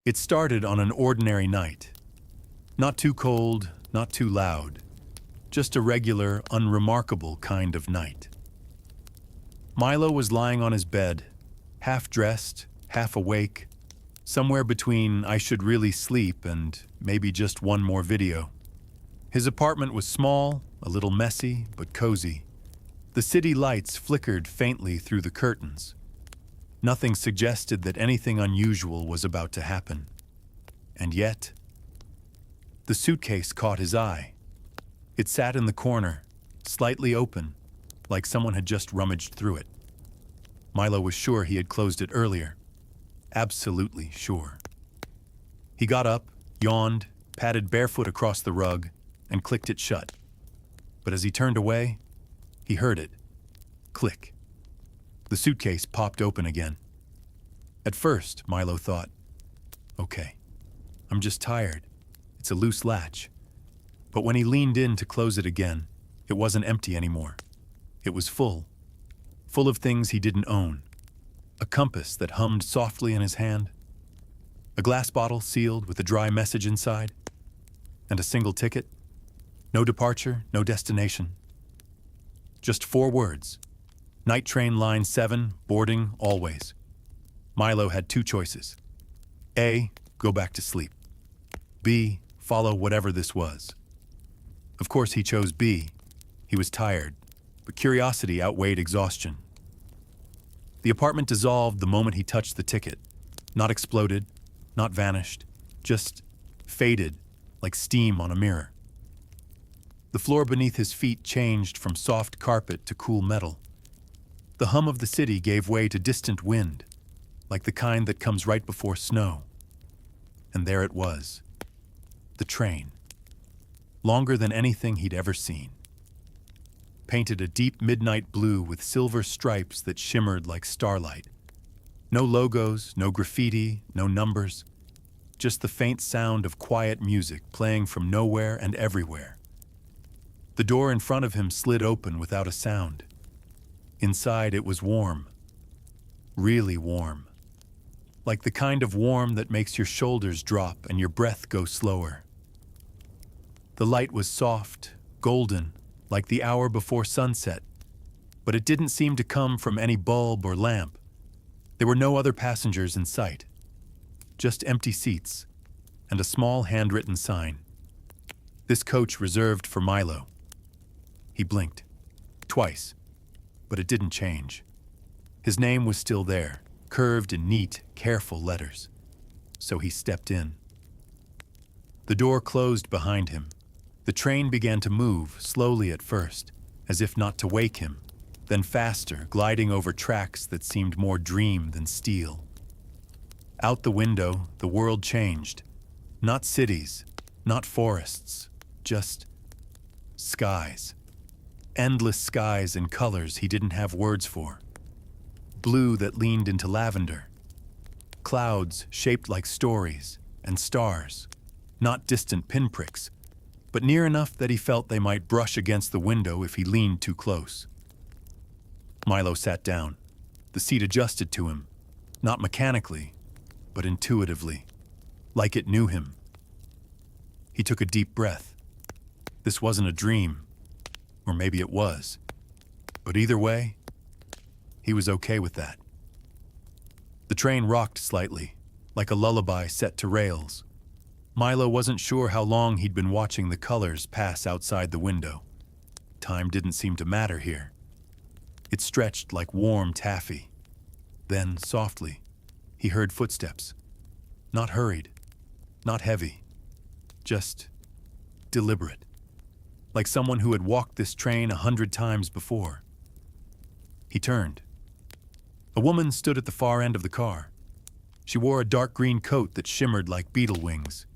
It started on an ordinary night. Not too cold, not too loud. Just a regular, unremarkable kind of night. Milo was lying on his bed, half dressed, half awake, somewhere between I should really sleep and maybe just one more video. His apartment was small, a little messy, but cozy. The city lights flickered faintly through the curtains. Nothing suggested that anything unusual was about to happen. And yet, the suitcase caught his eye. It sat in the corner, slightly open, like someone had just rummaged through it. Milo was sure he had closed it earlier. Absolutely sure. He got up, yawned, padded barefoot across the rug, and clicked it shut. But as he turned away, he heard it. Click. The suitcase popped open again. At first, Milo thought, okay, I'm just tired. It's a loose latch. But when he leaned in to close it again, it wasn't empty anymore. It was full. Full of things he didn't own. A compass that hummed softly in his hand. A glass bottle sealed with a dry message inside. And a single ticket. No departure, no destination. Just 4 words. Night train line 7, boarding, always. Milo had 2 choices. A, go back to sleep. B, follow whatever this was. Of course he chose B. He was tired, but curiosity outweighed exhaustion. The apartment dissolved the moment he touched the ticket. Not exploded, not vanished, just faded like steam on a mirror. The floor beneath his feet changed from soft carpet to cool metal. The hum of the city gave way to distant wind, like the kind that comes right before snow. And there it was, the train, longer than anything he'd ever seen. Painted a deep midnight blue with silver stripes that shimmered like starlight. No logos, no graffiti, no numbers, just the faint sound of quiet music playing from nowhere and everywhere. The door in front of him slid open without a sound. Inside it was warm, really warm. Like the kind of warm that makes your shoulders drop and your breath go slower. The light was soft, golden, like the hour before sunset, but it didn't seem to come from any bulb or lamp. There were no other passengers in sight, just empty seats and a small handwritten sign. This coach reserved for Milo. He blinked, twice, but it didn't change. His name was still there, curved in neat, careful letters. So he stepped in. The door closed behind him. The train began to move, slowly at first, as if not to wake him, then faster, gliding over tracks that seemed more dream than steel. Out the window, the world changed. Not cities, not forests, just skies. Endless skies in colors he didn't have words for. Blue that leaned into lavender. Clouds shaped like stories, and stars, not distant pinpricks, but near enough that he felt they might brush against the window if he leaned too close. Milo sat down. The seat adjusted to him, not mechanically, but intuitively, like it knew him. He took a deep breath. This wasn't a dream, or maybe it was, but either way, he was okay with that. The train rocked slightly, like a lullaby set to rails. Milo wasn't sure how long he'd been watching the colors pass outside the window. Time didn't seem to matter here. It stretched like warm taffy. Then, softly, he heard footsteps. Not hurried, not heavy, just deliberate. Like someone who had walked this train 100 times before. He turned. A woman stood at the far end of the car. She wore a dark green coat that shimmered like beetle wings,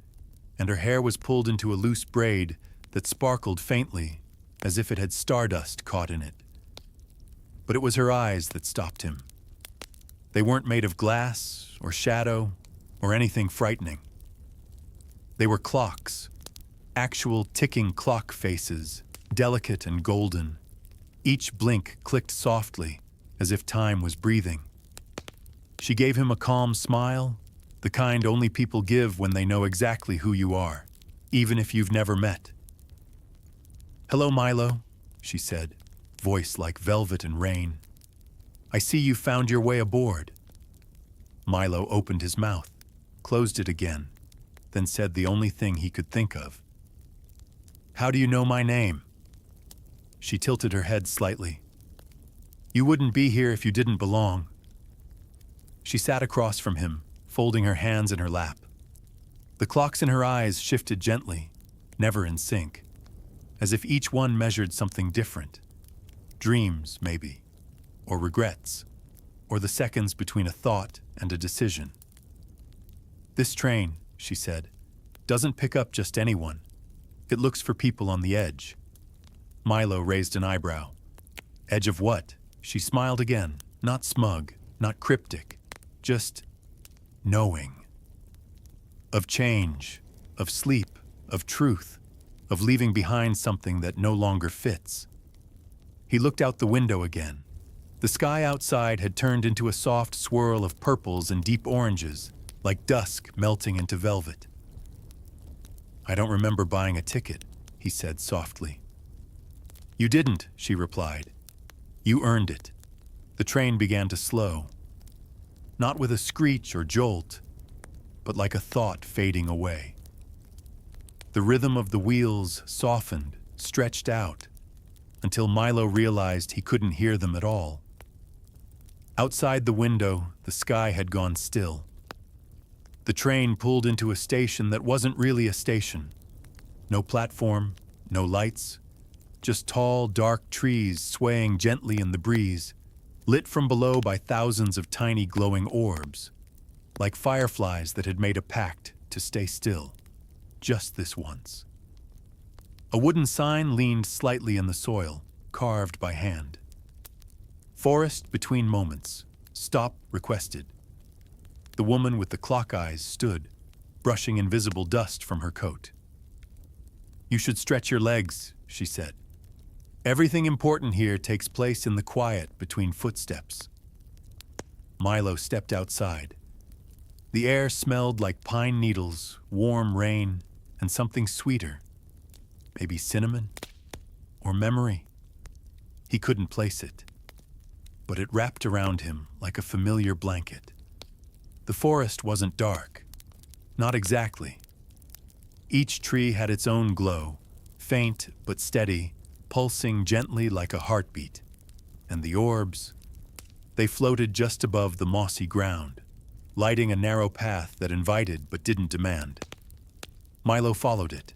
and her hair was pulled into a loose braid that sparkled faintly, as if it had stardust caught in it. But it was her eyes that stopped him. They weren't made of glass or shadow or anything frightening. They were clocks, actual ticking clock faces, delicate and golden. Each blink clicked softly, as if time was breathing. She gave him a calm smile, The kind only people give when they know exactly who you are, even if you've never met. "Hello, Milo," she said, voice like velvet and rain. "I see you found your way aboard." Milo opened his mouth, closed it again, then said the only thing he could think of. "How do you know my name?" She tilted her head slightly. "You wouldn't be here if you didn't belong." She sat across from him, folding her hands in her lap. The clocks in her eyes shifted gently, never in sync, as if each one measured something different. Dreams, maybe, or regrets, or the seconds between a thought and a decision. "This train," she said, "doesn't pick up just anyone. It looks for people on the edge." Milo raised an eyebrow. "Edge of what?" She smiled again, not smug, not cryptic, just knowing. Of change, of sleep, of truth, of leaving behind something that no longer fits. He looked out the window again. The sky outside had turned into a soft swirl of purples and deep oranges, like dusk melting into velvet. "I don't remember buying a ticket," he said softly. "You didn't," she replied. "You earned it." The train began to slow. Not with a screech or jolt, but like a thought fading away. The rhythm of the wheels softened, stretched out, until Milo realized he couldn't hear them at all. Outside the window, the sky had gone still. The train pulled into a station that wasn't really a station. No platform, no lights, just tall, dark trees swaying gently in the breeze, lit from below by thousands of tiny glowing orbs, like fireflies that had made a pact to stay still, just this once. A wooden sign leaned slightly in the soil, carved by hand. "Forest between moments. Stop requested." The woman with the clock eyes stood, brushing invisible dust from her coat. "You should stretch your legs," she said. "Everything important here takes place in the quiet between footsteps." Milo stepped outside. The air smelled like pine needles, warm rain, and something sweeter. Maybe cinnamon? Or memory? He couldn't place it. But it wrapped around him like a familiar blanket. The forest wasn't dark. Not exactly. Each tree had its own glow, faint but steady, pulsing gently like a heartbeat. And the orbs, they floated just above the mossy ground, lighting a narrow path that invited but didn't demand. Milo followed it.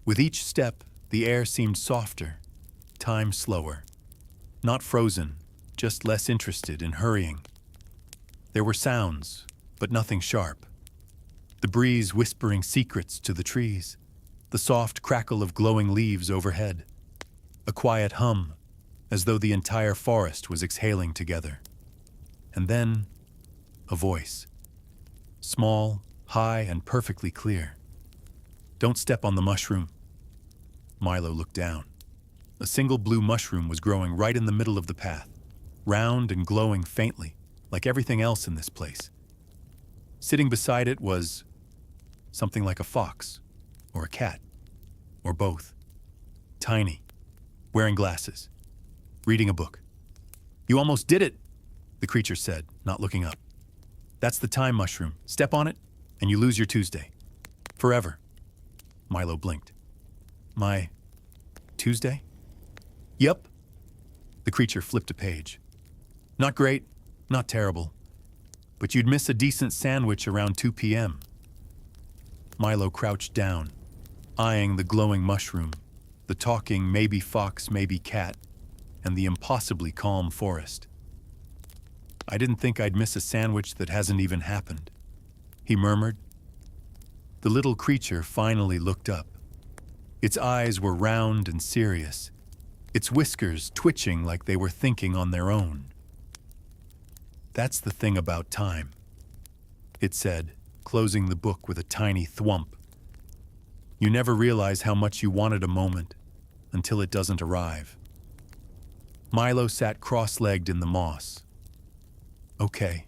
With each step, the air seemed softer, time slower. Not frozen, just less interested in hurrying. There were sounds, but nothing sharp. The breeze whispering secrets to the trees, the soft crackle of glowing leaves overhead, a quiet hum, as though the entire forest was exhaling together. And then, a voice. Small, high, and perfectly clear. "Don't step on the mushroom." Milo looked down. A single blue mushroom was growing right in the middle of the path, round and glowing faintly, like everything else in this place. Sitting beside it was something like a fox, or a cat, or both. Tiny, wearing glasses, reading a book. "You almost did it," the creature said, not looking up. "That's the time mushroom. Step on it, and you lose your Tuesday. Forever." Milo blinked. "My Tuesday?" "Yep." The creature flipped a page. "Not great, not terrible. But you'd miss a decent sandwich around 2 p.m. Milo crouched down, eyeing the glowing mushroom, the talking maybe fox, maybe cat, and the impossibly calm forest. "I didn't think I'd miss a sandwich that hasn't even happened," he murmured. The little creature finally looked up. Its eyes were round and serious, its whiskers twitching like they were thinking on their own. "That's the thing about time," it said, closing the book with a tiny thwump. "You never realize how much you wanted a moment until it doesn't arrive." Milo sat cross-legged in the moss. "Okay."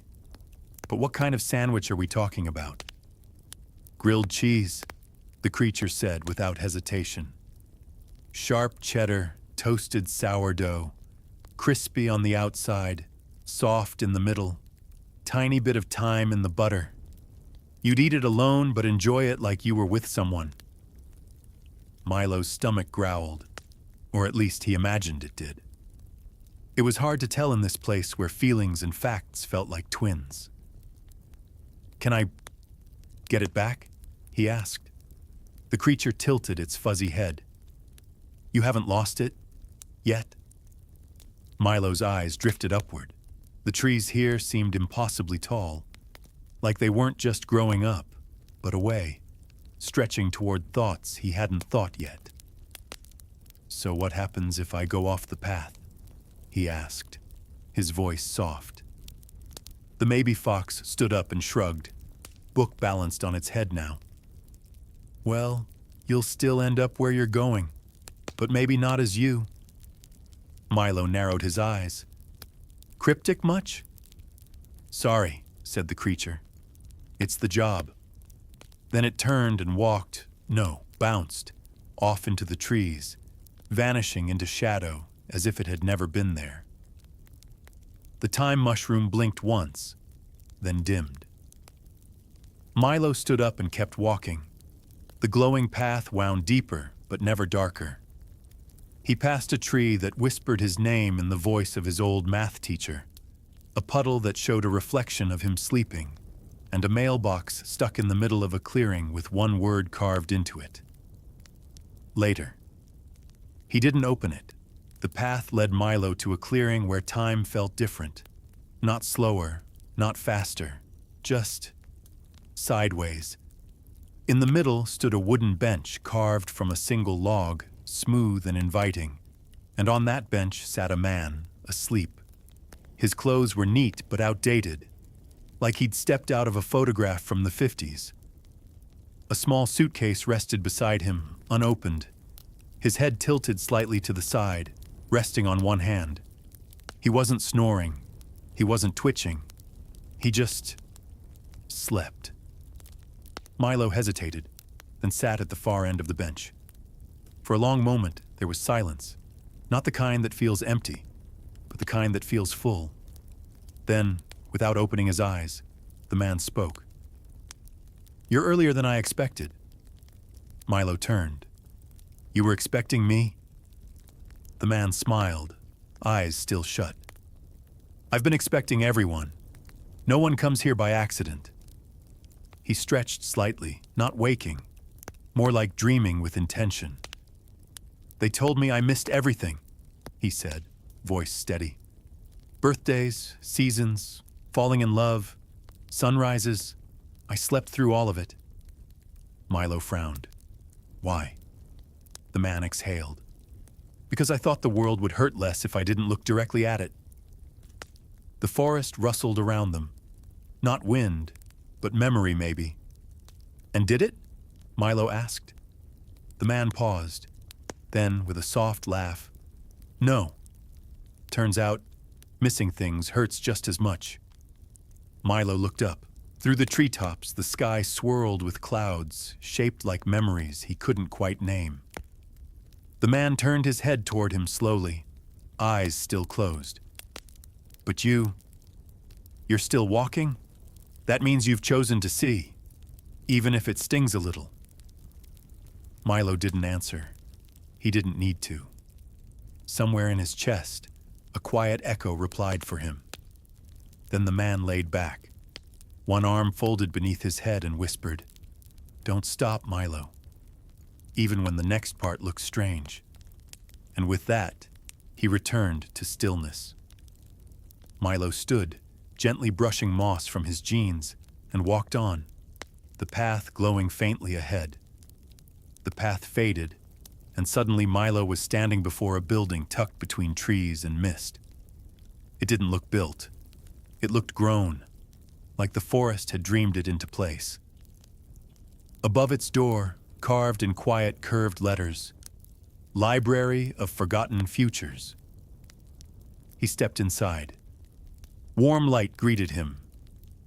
But what kind of sandwich are we talking about? Grilled cheese, the creature said without hesitation. Sharp cheddar, toasted sourdough, crispy on the outside, soft in the middle, tiny bit of thyme in the butter. You'd eat it alone, but enjoy it like you were with someone. Milo's stomach growled, or at least he imagined it did. It was hard to tell in this place where feelings and facts felt like twins. "Can I get it back?" he asked. The creature tilted its fuzzy head. "You haven't lost it? Yet?" Milo's eyes drifted upward. The trees here seemed impossibly tall, like they weren't just growing up, but away, stretching toward thoughts he hadn't thought yet. "So what happens if I go off the path?" he asked, his voice soft. The maybe fox stood up and shrugged, book balanced on its head now. "Well, you'll still end up where you're going, but maybe not as you." Milo narrowed his eyes. "Cryptic much?" "Sorry," said the creature. "It's the job." Then it turned and bounced, off into the trees, vanishing into shadow as if it had never been there. The time mushroom blinked once, then dimmed. Milo stood up and kept walking. The glowing path wound deeper, but never darker. He passed a tree that whispered his name in the voice of his old math teacher, a puddle that showed a reflection of him sleeping, and a mailbox stuck in the middle of a clearing with one word carved into it. Later. He didn't open it. The path led Milo to a clearing where time felt different. Not slower, not faster, just sideways. In the middle stood a wooden bench carved from a single log, smooth and inviting, and on that bench sat a man, asleep. His clothes were neat but outdated, like he'd stepped out of a photograph from the 50s. A small suitcase rested beside him, unopened. His head tilted slightly to the side, resting on one hand. He wasn't snoring. He wasn't twitching. He just slept. Milo hesitated, then sat at the far end of the bench. For a long moment, there was silence, not the kind that feels empty, but the kind that feels full. Then, without opening his eyes, the man spoke. "You're earlier than I expected." Milo turned. "You were expecting me?" The man smiled, eyes still shut. "I've been expecting everyone. No one comes here by accident." He stretched slightly, not waking, more like dreaming with intention. "They told me I missed everything," he said, voice steady. "Birthdays, seasons, falling in love, sunrises. I slept through all of it." Milo frowned. "Why?" The man exhaled. "Because I thought the world would hurt less if I didn't look directly at it." The forest rustled around them. Not wind, but memory maybe. "And did it?" Milo asked. The man paused. Then, with a soft laugh, "No. Turns out, missing things hurts just as much." Milo looked up. Through the treetops, the sky swirled with clouds, shaped like memories he couldn't quite name. The man turned his head toward him slowly, eyes still closed. "But you're still walking? That means you've chosen to see, even if it stings a little." Milo didn't answer. He didn't need to. Somewhere in his chest, a quiet echo replied for him. Then the man laid back, one arm folded beneath his head, and whispered, "Don't stop, Milo, even when the next part looks strange." And with that, he returned to stillness. Milo stood, gently brushing moss from his jeans, and walked on, the path glowing faintly ahead. The path faded, and suddenly Milo was standing before a building tucked between trees and mist. It didn't look built. It looked grown, like the forest had dreamed it into place. Above its door, carved in quiet curved letters, "Library of Forgotten Futures." He stepped inside. Warm light greeted him,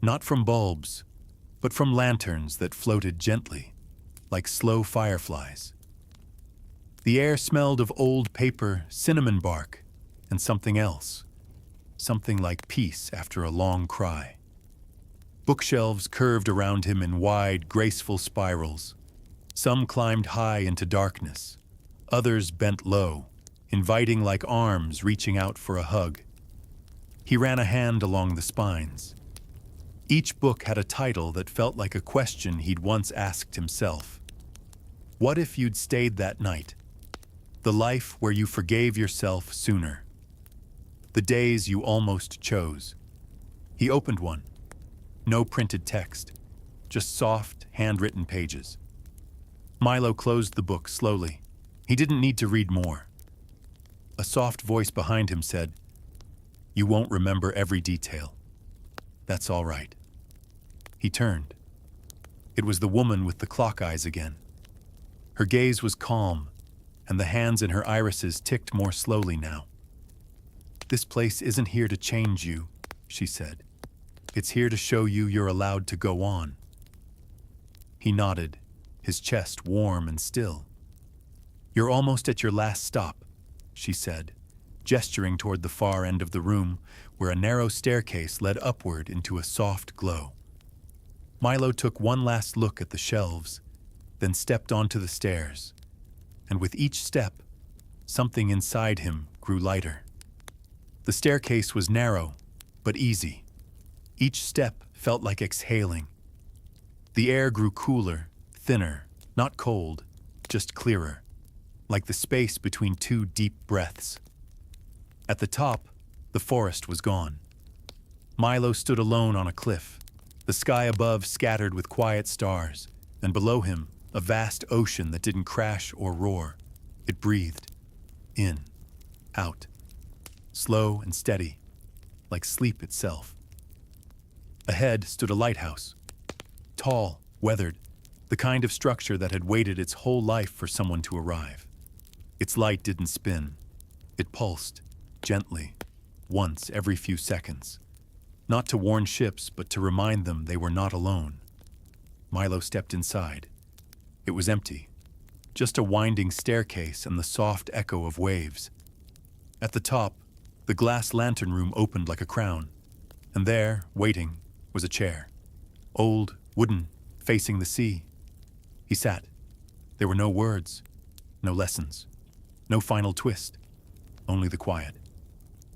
Not from bulbs, but from lanterns that floated gently, like slow fireflies. The air smelled of old paper, cinnamon bark, and something else, something like peace after a long cry. Bookshelves curved around him in wide, graceful spirals. Some climbed high into darkness. Others bent low, inviting like arms reaching out for a hug. He ran a hand along the spines. Each book had a title that felt like a question he'd once asked himself. What if you'd stayed that night? The life where you forgave yourself sooner. The days you almost chose. He opened one. No printed text, just soft, handwritten pages. Milo closed the book slowly. He didn't need to read more. A soft voice behind him said, "You won't remember every detail. That's all right." He turned. It was the woman with the clock eyes again. Her gaze was calm, and the hands in her irises ticked more slowly now. "This place isn't here to change you," she said. "It's here to show you you're allowed to go on." He nodded, his chest warm and still. "You're almost at your last stop," she said, gesturing toward the far end of the room where a narrow staircase led upward into a soft glow. Milo took one last look at the shelves, then stepped onto the stairs, and with each step, something inside him grew lighter. The staircase was narrow, but easy. Each step felt like exhaling. The air grew cooler, thinner, not cold, just clearer, like the space between two deep breaths. At the top, the forest was gone. Milo stood alone on a cliff, the sky above scattered with quiet stars, and below him, a vast ocean that didn't crash or roar. It breathed, in, out, slow and steady, like sleep itself. Ahead stood a lighthouse, tall, weathered, the kind of structure that had waited its whole life for someone to arrive. Its light didn't spin. It pulsed, gently, once every few seconds. Not to warn ships, but to remind them they were not alone. Milo stepped inside. It was empty, just a winding staircase and the soft echo of waves. At the top, the glass lantern room opened like a crown, and there, waiting, was a chair. Old, wooden, facing the sea. He sat. There were no words, no lessons, no final twist, only the quiet.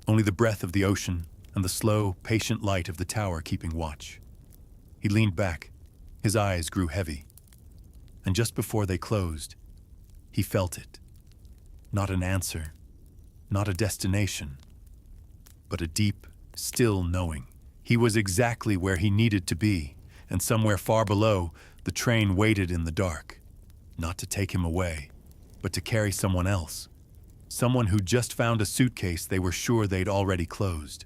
Only the breath of the ocean and the slow, patient light of the tower keeping watch. He leaned back. His eyes grew heavy. And just before they closed, he felt it. Not an answer, not a destination, but a deep, still knowing. He was exactly where he needed to be, and somewhere far below, the train waited in the dark. Not to take him away, but to carry someone else. Someone who just found a suitcase they were sure they'd already closed.